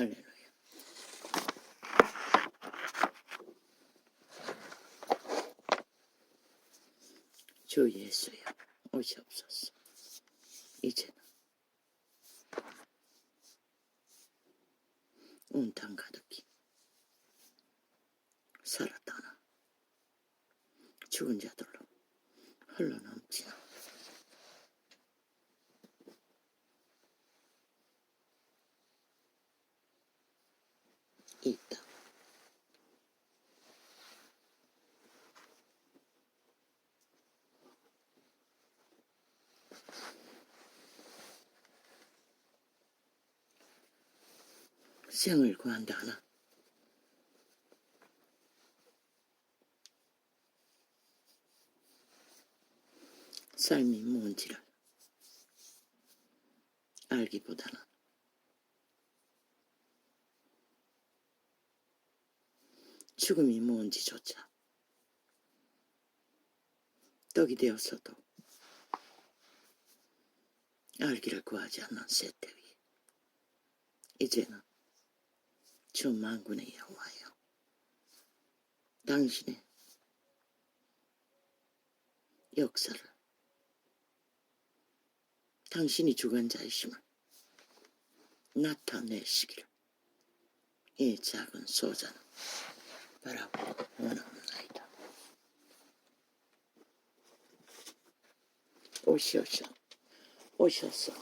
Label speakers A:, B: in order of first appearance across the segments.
A: 할렐루야. 주 예수여 오시옵소서. 이제는 온 땅 가득히 살았다나 죽은 자들로 흘러넘치나 이 땅. 생을 구한다나 삶이 뭔지를 알기보다는 죽음이 뭔지조차 떡이 되었어도 알기를 구하지 않는 세대 위에 이제는 주 만군의 여호와여 당신의 역사를 당신이 주관자이심을 나타내시기를 이 작은 소자는 바라고 원하옵나이다. 오셔서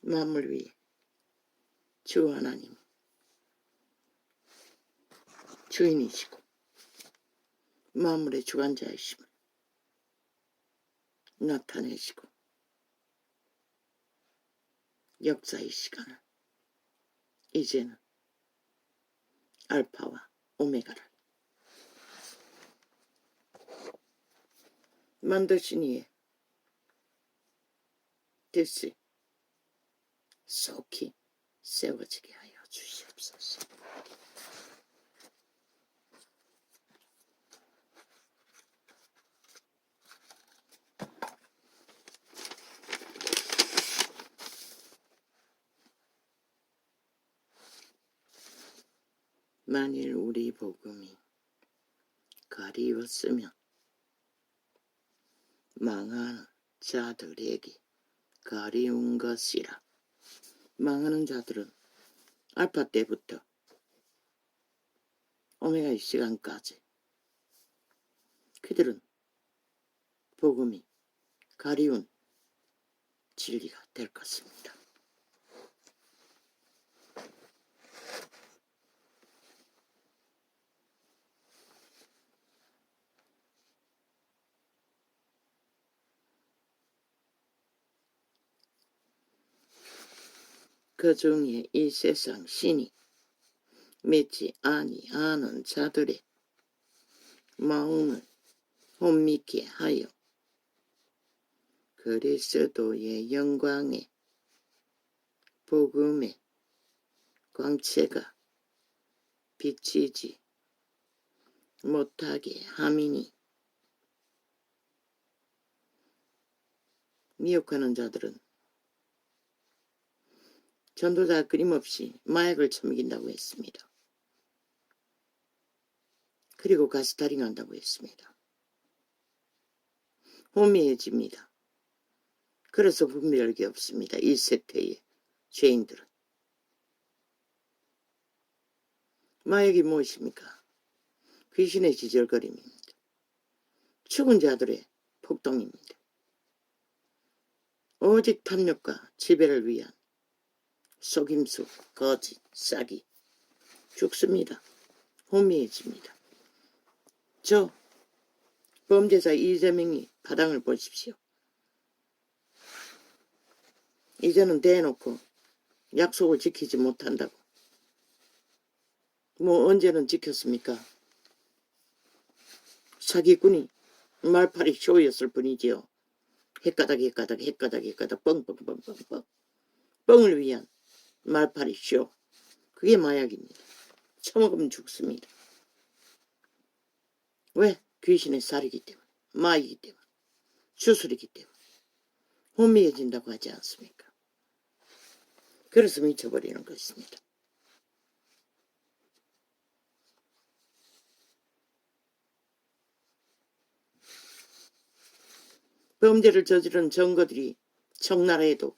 A: 만물 위에 주 하나님 주인이시고 만물의 주관자이심을 나타내시고 역사의 시간을 이제는 알파와 오메가를 만드신 이의 뜻이 속히 세워지게 하여 주시옵소서. 만일 우리 복음이 가리웠으면 망하는 자들에게 가리운 것이라. 망하는 자들은 알파 때부터 오메가의 시간까지 그들은 복음이 가리운 진리가 될 것입니다. 그 중에 이 세상 신이 믿지 아니하는 자들의 마음을 혼미케 하여 그리스도의 영광의 복음의 광채가 비치지 못하게 함이니 미혹하는 자들은 전도자 끊임없이 마약을 처먹인다고 했습니다. 그리고 가스타링 한다고 했습니다. 혼미해집니다. 그래서 분별력이 없습니다. 이 세태의 죄인들은. 마약이 무엇입니까? 귀신의 지절거림입니다. 죽은 자들의 폭동입니다. 오직 탐욕과 지배를 위한 속임수, 거짓, 사기, 죽습니다. 혼미해집니다. 저 범죄자 이재명이 파당을 보십시오. 이제는 대놓고 약속을 지키지 못한다고. 뭐 언제는 지켰습니까? 사기꾼이 말팔이 쇼였을 뿐이지요. 헷가닥 뻥뻥뻥뻥뻥 뻥을 위한 말팔이 쇼. 그게 마약입니다. 처먹으면 죽습니다. 왜? 귀신의 살이기 때문에, 마이기 때문에, 주술이기 때문에, 혼미해진다고 하지 않습니까? 그래서 미쳐버리는 것입니다. 범죄를 저지른 증거들이 청나라에도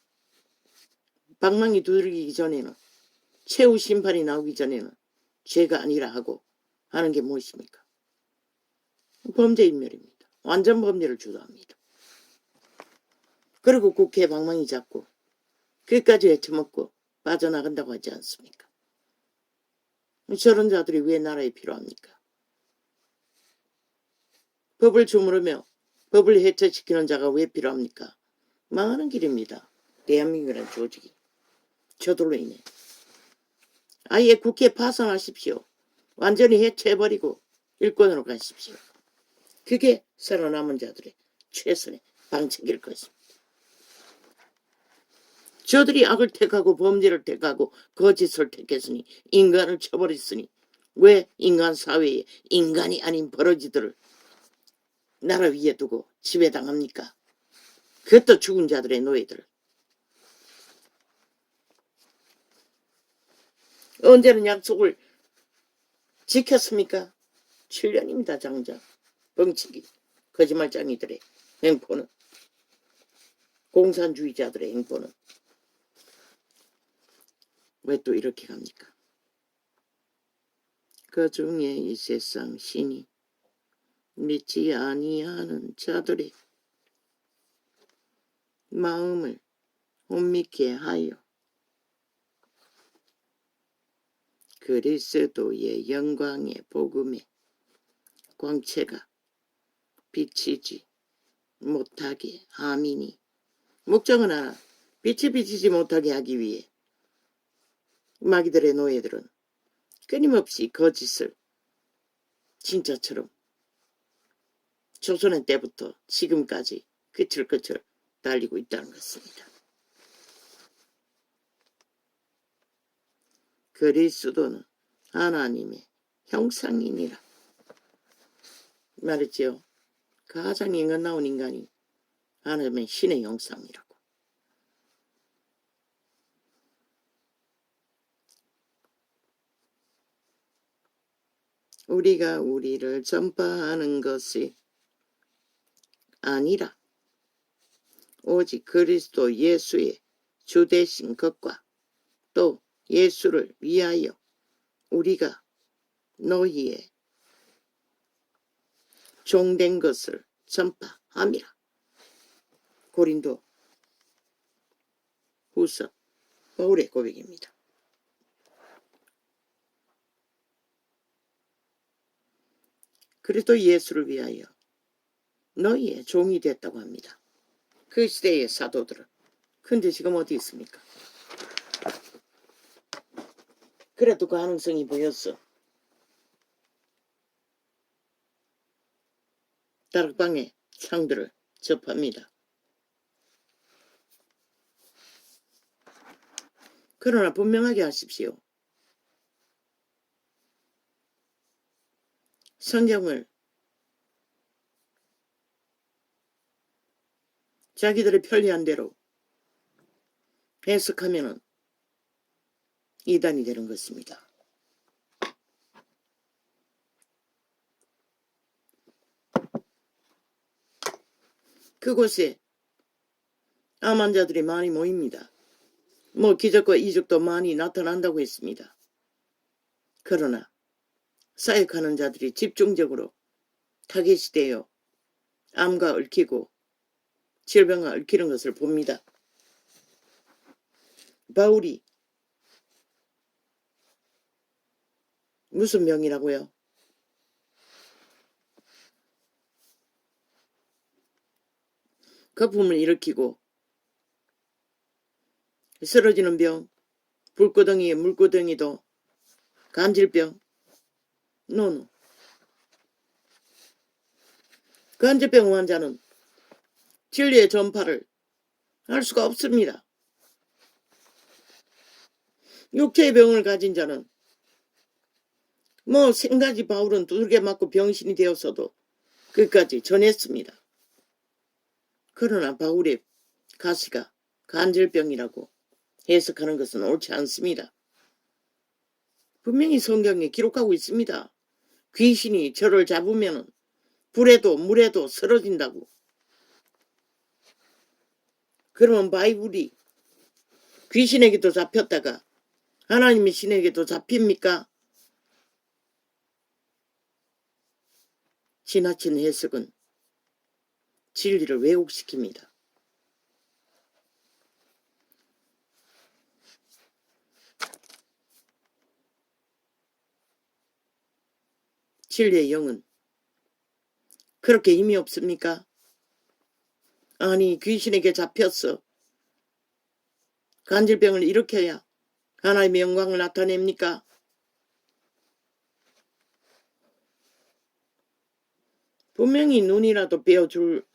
A: 방망이 두들기기 전에는, 최후 심판이 나오기 전에는 죄가 아니라 하고 하는 게 무엇입니까? 범죄인멸입니다. 완전 범죄를 주도합니다. 그리고 국회에 방망이 잡고 그까지 헤쳐먹고 빠져나간다고 하지 않습니까? 저런 자들이 왜 나라에 필요합니까? 법을 주무르며 법을 해체시키는 자가 왜 필요합니까? 망하는 길입니다. 대한민국이라는 조직이. 저들로 인해. 아예 국회 파산하십시오. 완전히 해체해버리고 일본으로 가십시오. 그게 살아남은 자들의 최선의 방책일 것입니다. 저들이 악을 택하고 범죄를 택하고 거짓을 택했으니, 인간을 쳐버렸으니, 왜 인간 사회에 인간이 아닌 버러지들을 나라 위에 두고 지배당합니까? 그것도 죽은 자들의 노예들. 언제는 약속을 지켰습니까? 7년입니다. 장자. 뻥치기. 거짓말쟁이들의 행포는. 공산주의자들의 행포는. 왜 또 이렇게 갑니까? 그 중에 이 세상 신이 믿지 아니하는 자들의 마음을 혼미케 하여 그리스도의 영광의 복음의 광채가 비치지 못하게 함이니, 목적은 하나, 빛이 비치지 못하게 하기 위해 마귀들의 노예들은 끊임없이 거짓을 진짜처럼 조선의 때부터 지금까지 끝을 달리고 있다는 것입니다. 그리스도는 하나님의 형상이니라 말했지요. 가장 인간 나온 인간이 하나님의 신의 형상이라고. 우리가 우리를 전파하는 것이 아니라 오직 그리스도 예수의 주되신 것과 또 예수를 위하여 우리가 너희의 종된 것을 전파함이라. 고린도 후서 바울의 고백입니다. 그리스도 예수를 위하여 너희의 종이 됐다고 합니다. 그 시대의 사도들은. 근데 지금 어디 있습니까? 그래도 가능성이 보였어. 다락방의 창들을 접합니다. 그러나 분명하게 하십시오. 성경을 자기들의 편리한 대로 해석하면 이단이 되는 것입니다. 그곳에 암 환자들이 많이 모입니다. 기적과 이적도 많이 나타난다고 했습니다. 그러나 사역하는 자들이 집중적으로 타겟이 되어 암과 얽히고 질병과 얽히는 것을 봅니다. 바울이 무슨 병이라고요? 거품을 일으키고 쓰러지는 병, 불구덩이에 물구덩이도 간질병, 노노. 간질병 환자는 진리의 전파를 할 수가 없습니다. 육체의 병을 가진 자는 생가지 바울은 두들겨 맞고 병신이 되었어도 끝까지 전했습니다. 그러나 바울의 가시가 간질병이라고 해석하는 것은 옳지 않습니다. 분명히 성경에 기록하고 있습니다. 귀신이 저를 잡으면 불에도 물에도 쓰러진다고. 그러면 바이블이 귀신에게도 잡혔다가 하나님의 신에게도 잡힙니까? 지나친 해석은 진리를 왜곡시킵니다. 진리의 영은 그렇게 힘이 없습니까? 아니 귀신에게 잡혔어. 간질병을 일으켜야 하나님의 영광을 나타냅니까? 분명히 눈이라도 베어줄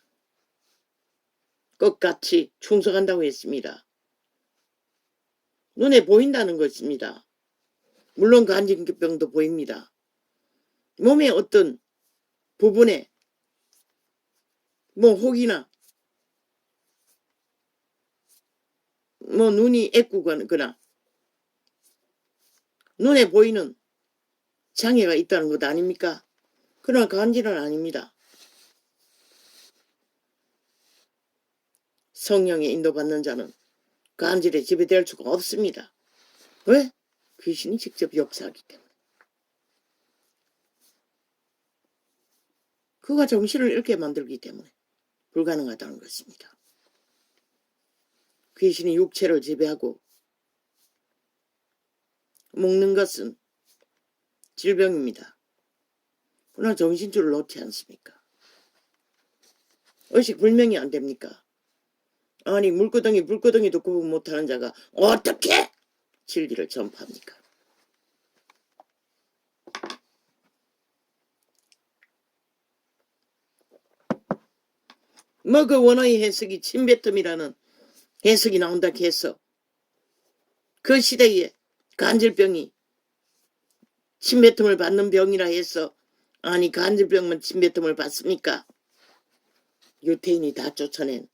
A: 것 같이 충성한다고 했습니다. 눈에 보인다는 것입니다. 물론 간질병도 보입니다. 몸의 어떤 부분에 혹이나 눈이 애꾸거나 눈에 보이는 장애가 있다는 것 아닙니까? 그러나 간질은 아닙니다. 성령의 인도받는 자는 간질에 지배될 수가 없습니다. 왜? 귀신이 직접 역사하기 때문에. 그가 정신을 잃게 만들기 때문에 불가능하다는 것입니다. 귀신이 육체를 지배하고 먹는 것은 질병입니다. 그러나 정신줄을 놓지 않습니까? 의식 불명이 안 됩니까? 아니 물구덩이도 구분 못하는 자가 어떻게 진리를 전파합니까? 그 원어의 해석이 침뱉음이라는 해석이 나온다 해서 그 시대에 간질병이 침뱉음을 받는 병이라 해서 아니 간질병만 침뱉음을 받습니까? 유태인이 다 쫓아낸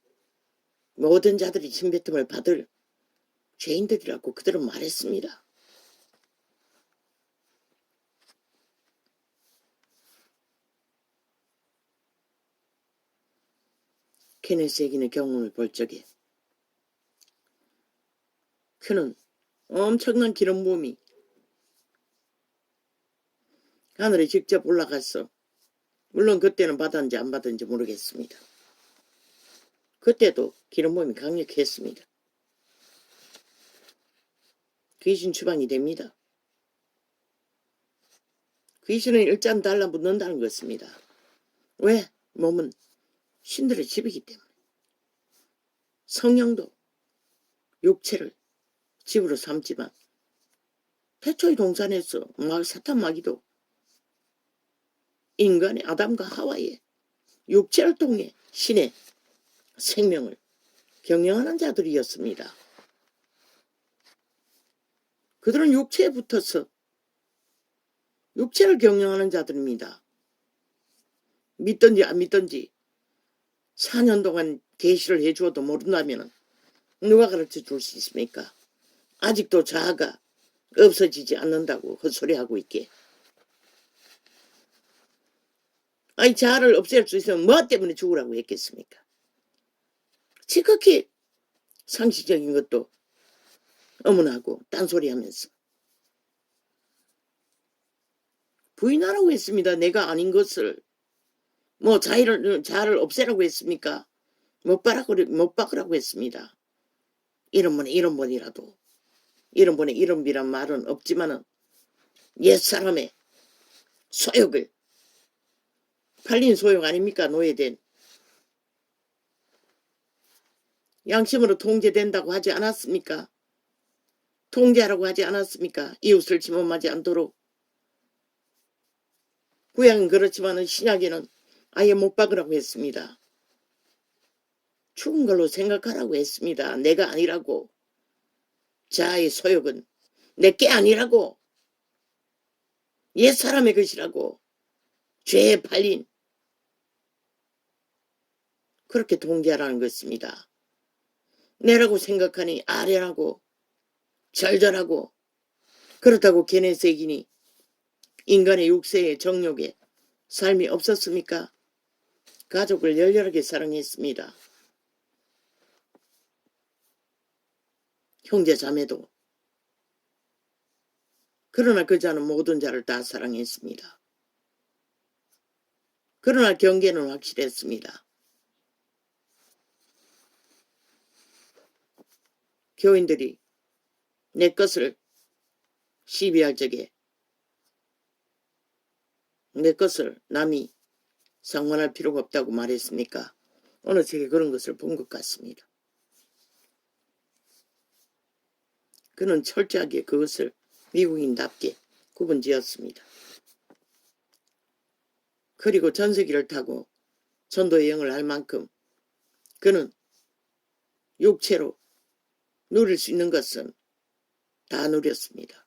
A: 모든 자들이 침뱉음을 받을 죄인들이라고 그들은 말했습니다. 케네스 에긴의 경험을 볼 적에 그는 엄청난 기름 부음이 하늘에 직접 올라갔어. 물론 그때는 받았는지 안 받았는지 모르겠습니다. 그때도 기름 부음이 강력했습니다. 귀신 추방이 됩니다. 귀신은 일단 달라붙는다는 것입니다. 왜? 몸은 신들의 집이기 때문에. 성령도 육체를 집으로 삼지만 태초의 동산에서 사탄 마귀도 인간의 아담과 하와의 육체를 통해 신의 생명을 경영하는 자들이었습니다. 그들은 육체에 붙어서 육체를 경영하는 자들입니다. 믿든지 안 믿든지 4년 동안 계시를 해주어도 모른다면 누가 가르쳐 줄 수 있습니까? 아직도 자아가 없어지지 않는다고 헛소리하고 있게. 아니 자아를 없앨 수 있으면 뭐 때문에 죽으라고 했겠습니까? 지극히 상식적인 것도 어머나고 딴소리하면서 부인하라고 했습니다. 내가 아닌 것을. 자아를 없애라고 했습니까? 못 박으라고 했습니다. 이런 분이라도 이런 분의 이름이란 말은 없지만은 옛사람의 소욕을 팔린 소욕 아닙니까? 노예된 양심으로 통제된다고 하지 않았습니까? 통제하라고 하지 않았습니까? 이웃을 침범하지 않도록. 구약은 그렇지만은 신약에는 아예 못 박으라고 했습니다. 죽은 걸로 생각하라고 했습니다. 내가 아니라고. 자아의 소욕은 내게 아니라고. 옛사람의 것이라고. 죄에 팔린. 그렇게 통제하라는 것입니다. 내라고 생각하니 아련하고 절절하고 그렇다고 걔네색이니 인간의 육세의 정욕에 삶이 없었습니까? 가족을 열렬하게 사랑했습니다. 형제 자매도. 그러나 그 자는 모든 자를 다 사랑했습니다. 그러나 경계는 확실했습니다. 교인들이 내 것을 시비할 적에 내 것을 남이 상관할 필요가 없다고 말했습니까? 어느 책에 그런 것을 본 것 같습니다. 그는 철저하게 그것을 미국인답게 구분지었습니다. 그리고 전세기를 타고 전도 여행을 할 만큼 그는 육체로 누릴 수 있는 것은 다 누렸습니다.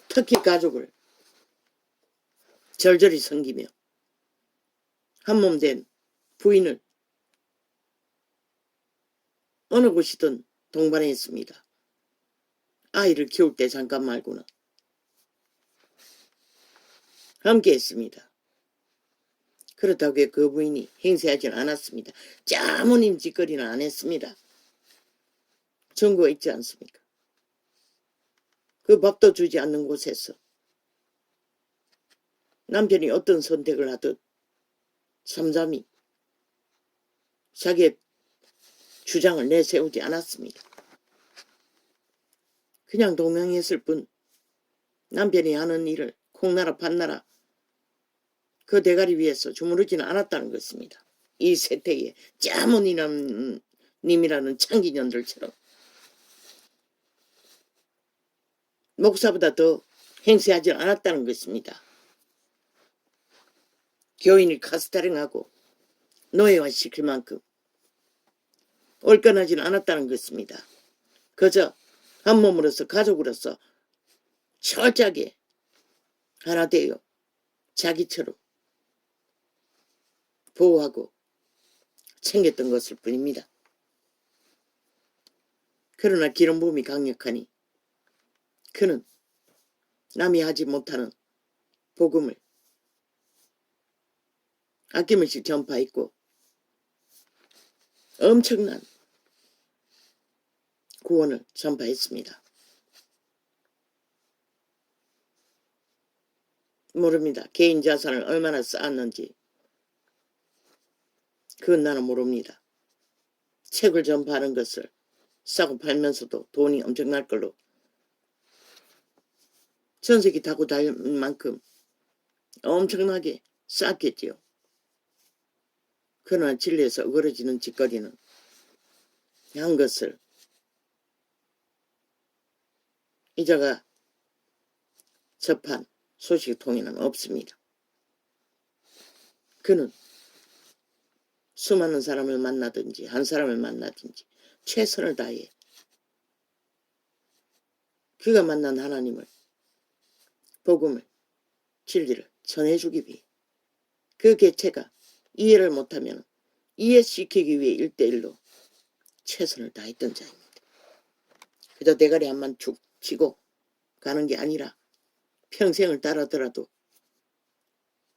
A: 특히 가족을 절절히 섬기며 한몸 된 부인을 어느 곳이든 동반했습니다. 아이를 키울 때 잠깐 말고는 함께 했습니다. 그렇다고 그 부인이 행세하지는 않았습니다. 자모님 짓거리는 안 했습니다. 증거가 있지 않습니까? 그 밥도 주지 않는 곳에서 남편이 어떤 선택을 하듯 삼삼이 자기의 주장을 내세우지 않았습니다. 그냥 동명했을 뿐 남편이 하는 일을 콩나라 팥나라 그 대가리 위에서 주무르지는 않았다는 것입니다. 이 세태에 자모님이라는 창기년들처럼 목사보다 더 행세하지 않았다는 것입니다. 교인이 카스타링하고 노예화시킬 만큼 얼끈하지는 않았다는 것입니다. 그저 한 몸으로서 가족으로서 철저하게 하나 되어 자기처럼 보호하고 챙겼던 것일 뿐입니다. 그러나 기름 부음이 강력하니 그는 남이 하지 못하는 복음을 아낌없이 전파했고 엄청난 구원을 전파했습니다. 모릅니다. 개인 자산을 얼마나 쌓았는지 그건 나는 모릅니다. 책을 전파하는 것을 싸고 팔면서도 돈이 엄청날 걸로 전세기 타고 다닐 만큼 엄청나게 쌓았겠지요. 그러나 진리에서 어그러지는 짓거리는 한 것을 이자가 접한 소식통에는 없습니다. 그는 수많은 사람을 만나든지 한 사람을 만나든지 최선을 다해 그가 만난 하나님을 복음을 진리를 전해주기 위해 그 개체가 이해를 못하면 이해시키기 위해 1:1로 최선을 다했던 자입니다. 그저 대가리 한만 축 치고 가는 게 아니라 평생을 따르더라도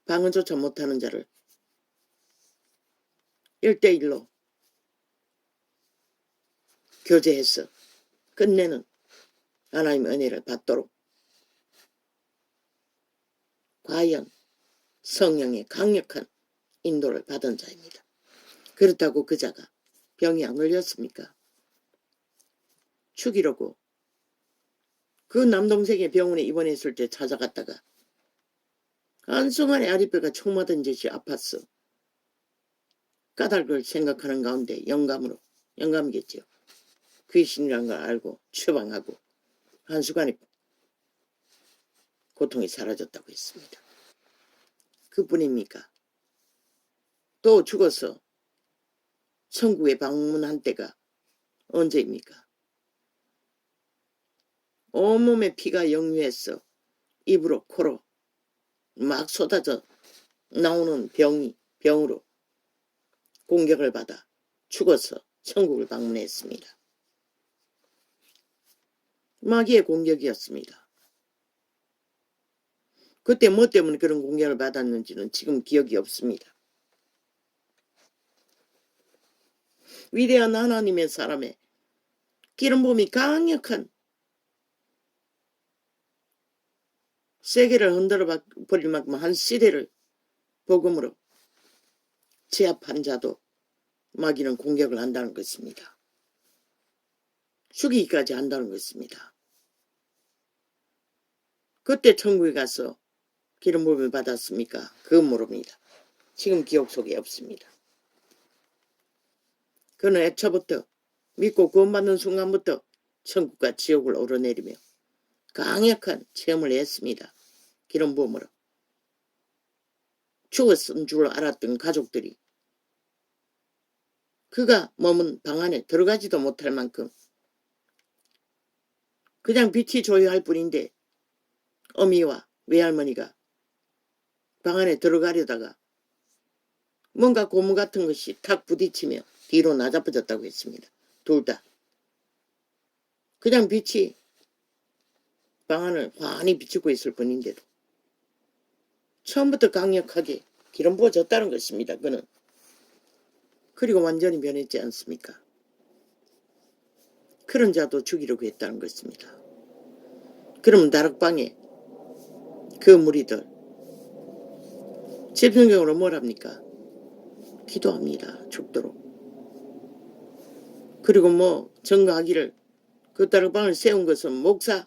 A: 방언조차 못하는 자를 1:1로 교제해서 끝내는 하나님의 은혜를 받도록 과연 성령의 강력한 인도를 받은 자입니다. 그렇다고 그 자가 병이 안 걸렸습니까? 죽이려고 그 남동생의 병원에 입원했을 때 찾아갔다가 한순간에 아랫배가 총 맞은 듯이 아팠어. 까닭을 생각하는 가운데 영감이겠죠. 귀신이란 걸 알고 추방하고 한순간에 고통이 사라졌다고 했습니다. 그뿐입니까? 또 죽어서 천국에 방문한 때가 언제입니까? 온몸에 피가 역류해서 입으로 코로 막 쏟아져 나오는 병이 병으로 공격을 받아 죽어서 천국을 방문했습니다. 마귀의 공격이었습니다. 그때 뭐 때문에 그런 공격을 받았는지는 지금 기억이 없습니다. 위대한 하나님의 사람의 기름부음이 강력한 세계를 흔들어 버릴 만큼 한 시대를 복음으로 제압한 자도 마귀는 공격을 한다는 것입니다. 죽이기까지 한다는 것입니다. 그때 천국에 가서 기름부음을 받았습니까? 그건 모릅니다. 지금 기억 속에 없습니다. 그는 애초부터 믿고 구원받는 순간부터 천국과 지옥을 오르내리며 강력한 체험을 했습니다. 기름부음으로. 죽었은 줄 알았던 가족들이 그가 머문 방 안에 들어가지도 못할 만큼 그냥 빛이 조용할 뿐인데 어미와 외할머니가 방 안에 들어가려다가 뭔가 고무 같은 것이 탁 부딪히며 뒤로 나자빠졌다고 했습니다. 둘 다. 그냥 빛이 방 안을 환히 비추고 있을 뿐인데도 처음부터 강력하게 기름 부어졌다는 것입니다. 그는. 그리고 완전히 변했지 않습니까? 그런 자도 죽이려고 했다는 것입니다. 그러면 다락방에 그 무리들 집중적으로 뭘 합니까? 기도합니다. 죽도록. 그리고 뭐 증거하기를 그 다락방을 세운 것은 목사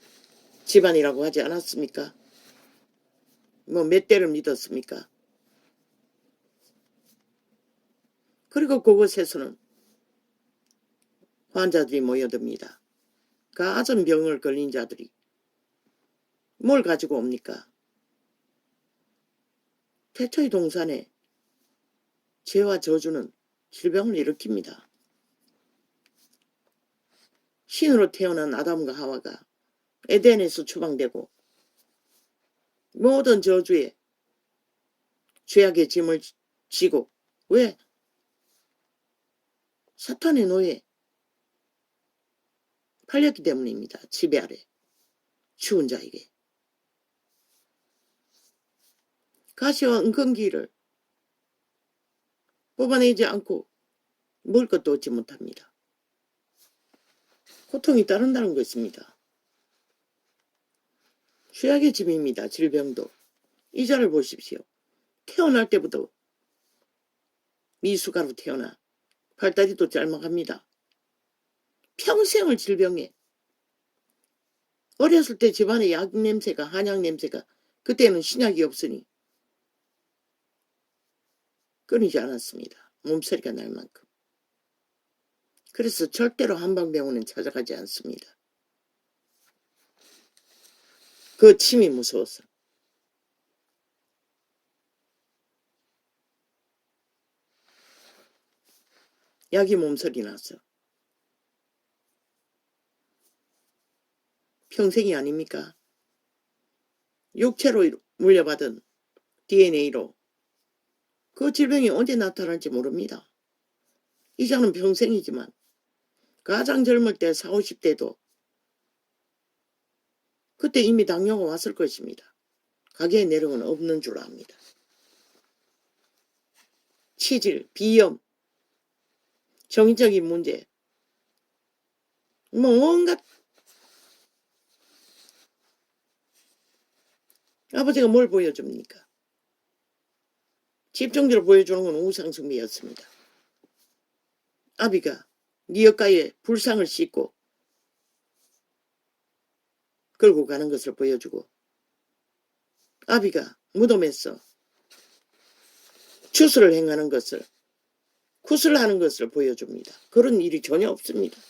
A: 집안이라고 하지 않았습니까? 뭐 몇 대를 믿었습니까? 그리고 그곳에서는 환자들이 모여듭니다. 가진 병을 걸린 자들이 뭘 가지고 옵니까? 태초의 동산에 죄와 저주는 질병을 일으킵니다. 신으로 태어난 아담과 하와가 에덴에서 추방되고 모든 저주에 죄악의 짐을 지고 왜? 사탄의 노예 팔렸기 때문입니다. 지배 아래 추운 자에게. 가시와 은근기를 뽑아내지 않고 먹을 것도 얻지 못합니다. 고통이 따른다는 것입니다. 죄악의 짐입니다. 질병도. 이자를 보십시오. 태어날 때부터 미숙아로 태어나 팔다리도 짤막합니다. 평생을 질병에 어렸을 때 집안에 약 냄새가 한약 냄새가 그때는 신약이 없으니 끊이지 않았습니다. 몸서리가 날 만큼. 그래서 절대로 한방병원은 찾아가지 않습니다. 그 침이 무서워서. 약이 몸서리 나서. 평생이 아닙니까? 육체로 물려받은 DNA로 그 질병이 언제 나타날지 모릅니다. 이자는 평생이지만 가장 젊을 때 40, 50대도 그때 이미 당뇨가 왔을 것입니다. 가게의 내력은 없는 줄 압니다. 치질, 비염, 정신적인 문제, 뭐 온갖. 아버지가 뭘 보여줍니까? 집중적으로 보여주는 건 우상숭배였습니다. 아비가 니엇가에 불상을 씻고 끌고 가는 것을 보여주고 아비가 무덤에서 추수를 행하는 것을 구슬하는 것을 보여줍니다. 그런 일이 전혀 없습니다.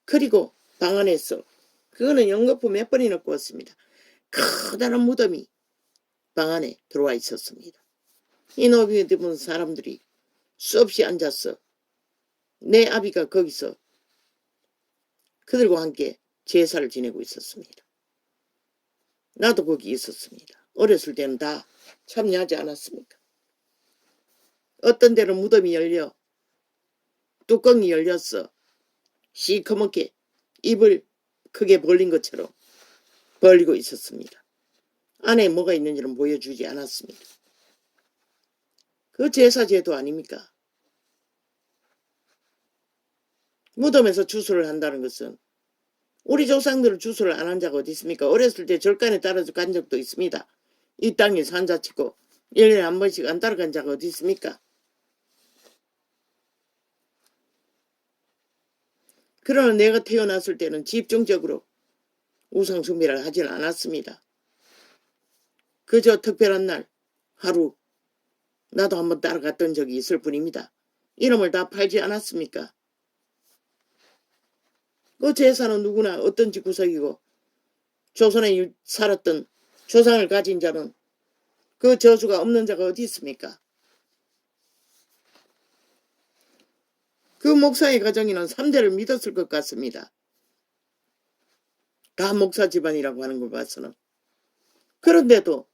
A: 그리고 방 안에서 그거는 연거푸 몇 번이나 꾸었습니다. 커다란 무덤이 방 안에 들어와 있었습니다. 이 노비에 든 사람들이 수없이 앉아서 내 아비가 거기서 그들과 함께 제사를 지내고 있었습니다. 나도 거기 있었습니다. 어렸을 때는 다 참여하지 않았습니까? 어떤 데는 무덤이 열려 뚜껑이 열렸어. 시커멓게 입을 크게 벌린 것처럼 벌리고 있었습니다. 안에 뭐가 있는지는 보여주지 않았습니다. 그 제사제도 아닙니까? 무덤에서 주수를 한다는 것은 우리 조상들은 주수를 안 한 자가 어디 있습니까? 어렸을 때 절간에 따라서 간 적도 있습니다. 이 땅에 산자 치고 1년에 한 번씩 안 따라간 자가 어디 있습니까? 그러나 내가 태어났을 때는 집중적으로 우상 숭배를 하지는 않았습니다. 그저 특별한 날 하루 나도 한번 따라갔던 적이 있을 뿐입니다. 이름을 다 팔지 않았습니까? 그 제사는 누구나 어떤 집구석이고 조선에 살았던 조상을 가진 자는 그 저주가 없는 자가 어디 있습니까? 그 목사의 가정에는 3대를 믿었을 것 같습니다. 다 목사 집안이라고 하는 걸 봐서는. 그런데도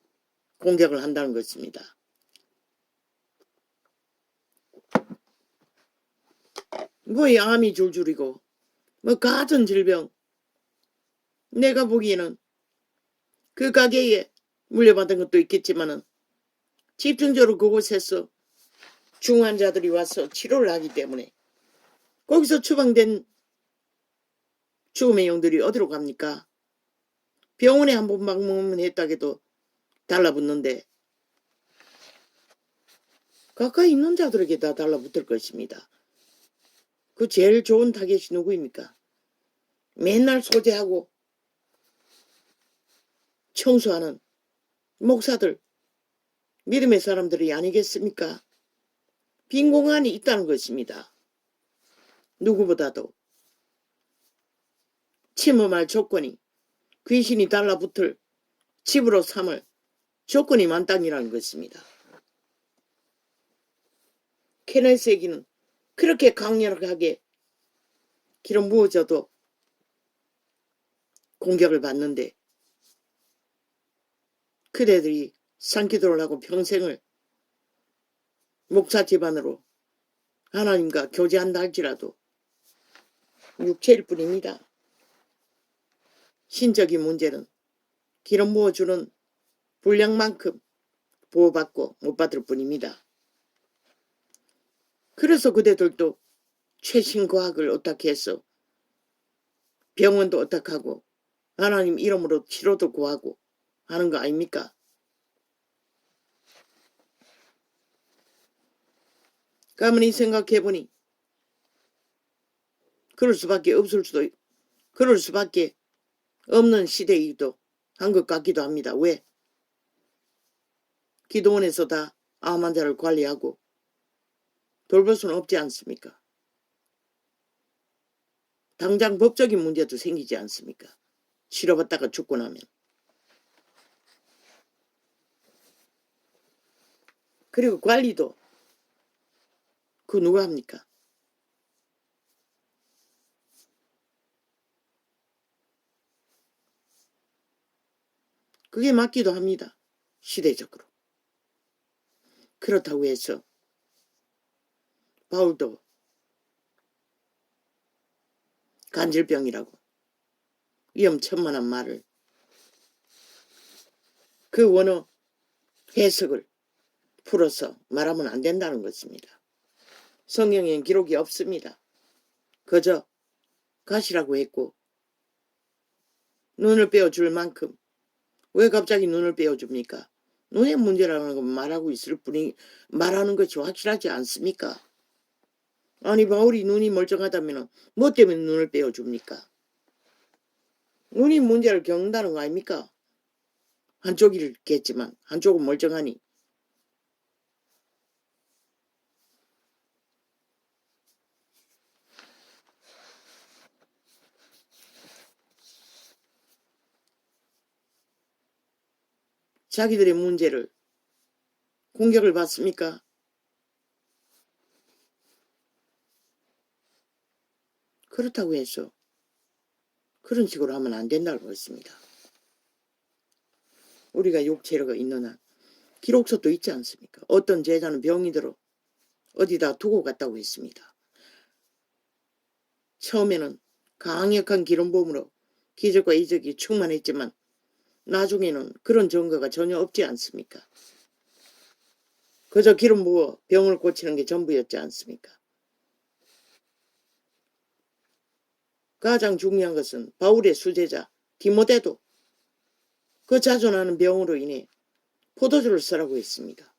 A: 공격을 한다는 것입니다. 뭐 암이 줄줄이고 뭐 가전 질병, 내가 보기에는 그 가게에 물려받은 것도 있겠지만은 집중적으로 그곳에서 중환자들이 와서 치료를 하기 때문에 거기서 처방된 죽음의 영들이 어디로 갑니까? 병원에 한번 방문했다 해도 달라붙는데 가까이 있는 자들에게 다 달라붙을 것입니다. 그 제일 좋은 타겟이 누구입니까? 맨날 소재하고 청소하는 목사들, 믿음의 사람들이 아니겠습니까? 빈 공간이 있다는 것입니다. 누구보다도 침범할 조건이 귀신이 달라붙을 집으로 삼을 조건이 만땅이라는 것입니다. 케네스에게는 그렇게 강력하게 기름 부어져도 공격을 받는데 그대들이 산기도를 하고 평생을 목사 집안으로 하나님과 교제한다 할지라도 육체일 뿐입니다. 신적인 문제는 기름 부어주는 분량만큼 보호받고 못 받을 뿐입니다. 그래서 그대들도 최신 과학을 어떻게 해서 병원도 어떻게 하고 하나님 이름으로 치료도 구하고 하는 거 아닙니까? 가만히 생각해보니 그럴 수밖에 없는 시대이기도 한 것 같기도 합니다. 왜? 기도원에서 다 암 환자를 관리하고 돌볼 수는 없지 않습니까? 당장 법적인 문제도 생기지 않습니까? 치료받다가 죽고 나면. 그리고 관리도 그 누가 합니까? 그게 맞기도 합니다. 시대적으로. 그렇다고 해서 바울도 간질병이라고 위험천만한 말을 그 원어 해석을 풀어서 말하면 안 된다는 것입니다. 성경에는 기록이 없습니다. 그저 가시라고 했고 눈을 빼어줄 만큼 왜 갑자기 눈을 빼어줍니까? 눈의 문제라는 건 말하고 있을 뿐이 말하는 것이 확실하지 않습니까? 아니 바울이 눈이 멀쩡하다면 뭐 때문에 눈을 빼어줍니까? 눈이 문제를 겪는다는 거 아닙니까? 한쪽이겠지만 한쪽은 멀쩡하니. 자기들의 문제를 공격을 받습니까? 그렇다고 해서 그런 식으로 하면 안 된다고 했습니다. 우리가 육체가 있는 한 기록서도 있지 않습니까? 어떤 제자는 병이 들어 어디다 두고 갔다고 했습니다. 처음에는 강력한 기름부음으로 기적과 이적이 충만했지만 나중에는 그런 증거가 전혀 없지 않습니까? 그저 기름 부어 병을 고치는 게 전부였지 않습니까? 가장 중요한 것은 바울의 수제자 디모데도 그 자주 나는 병으로 인해 포도주를 쓰라고 했습니다.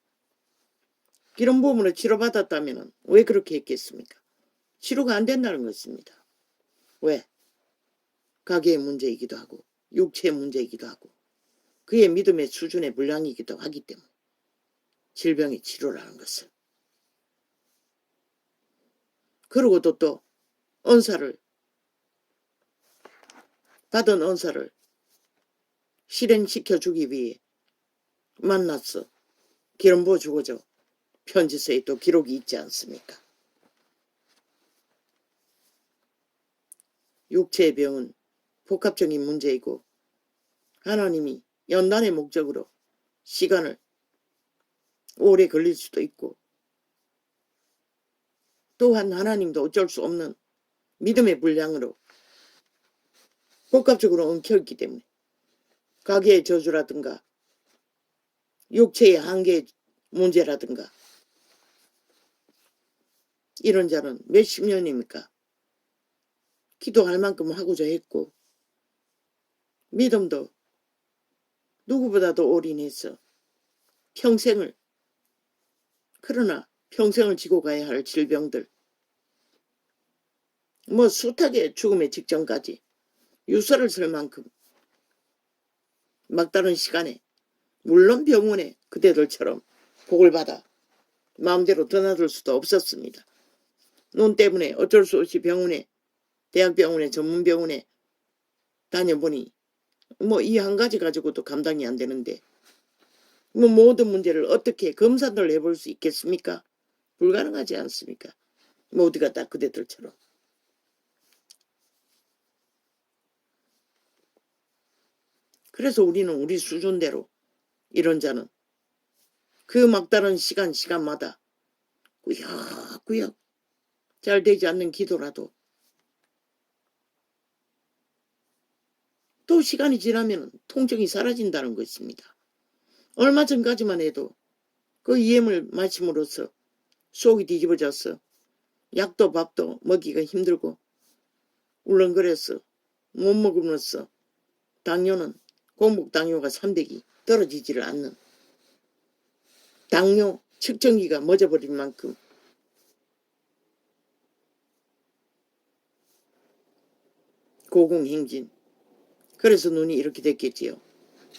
A: 기름 부음으로 치료받았다면 왜 그렇게 했겠습니까? 치료가 안 된다는 것입니다. 왜? 가게의 문제이기도 하고 육체의 문제이기도 하고 그의 믿음의 수준의 불량이기도 하기 때문에 질병의 치료라는 것을. 그러고도 또 은사를 받은 은사를 실행시켜주기 위해 만났어. 기름 부어주고죠. 편지서에 또 기록이 있지 않습니까? 육체의 병은 복합적인 문제이고 하나님이 연단의 목적으로 시간을 오래 걸릴 수도 있고 또한 하나님도 어쩔 수 없는 믿음의 분량으로 복합적으로 엉켜있기 때문에 가게의 저주라든가 육체의 한계의 문제라든가 이런 자는 몇십 년입니까? 기도할 만큼 하고자 했고 믿음도 누구보다도 올인해서 평생을 그러나 평생을 지고 가야 할 질병들 뭐 숱하게 죽음의 직전까지 유서를 쓸 만큼 막다른 시간에 물론 병원에 그대들처럼 복을 받아 마음대로 드나들 수도 없었습니다. 눈 때문에 어쩔 수 없이 병원에 대학병원에 전문병원에 다녀보니 뭐 이 한 가지 가지고도 감당이 안 되는데 뭐 모든 문제를 어떻게 검사를 해볼 수 있겠습니까? 불가능하지 않습니까? 모두가 다 그대들처럼. 그래서 우리는 우리 수준대로 이런 자는 그 막다른 시간마다 꾸역꾸역 잘 되지 않는 기도라도 또 시간이 지나면 통증이 사라진다는 것입니다. 얼마 전까지만 해도 그 EM을 마침으로써 속이 뒤집어져서 약도 밥도 먹기가 힘들고 울렁거려서 못 먹으면서 당뇨는 공복 당뇨가 300이 떨어지지를 않는 당뇨 측정기가 멎어버릴 만큼 고공행진. 그래서 눈이 이렇게 됐겠지요.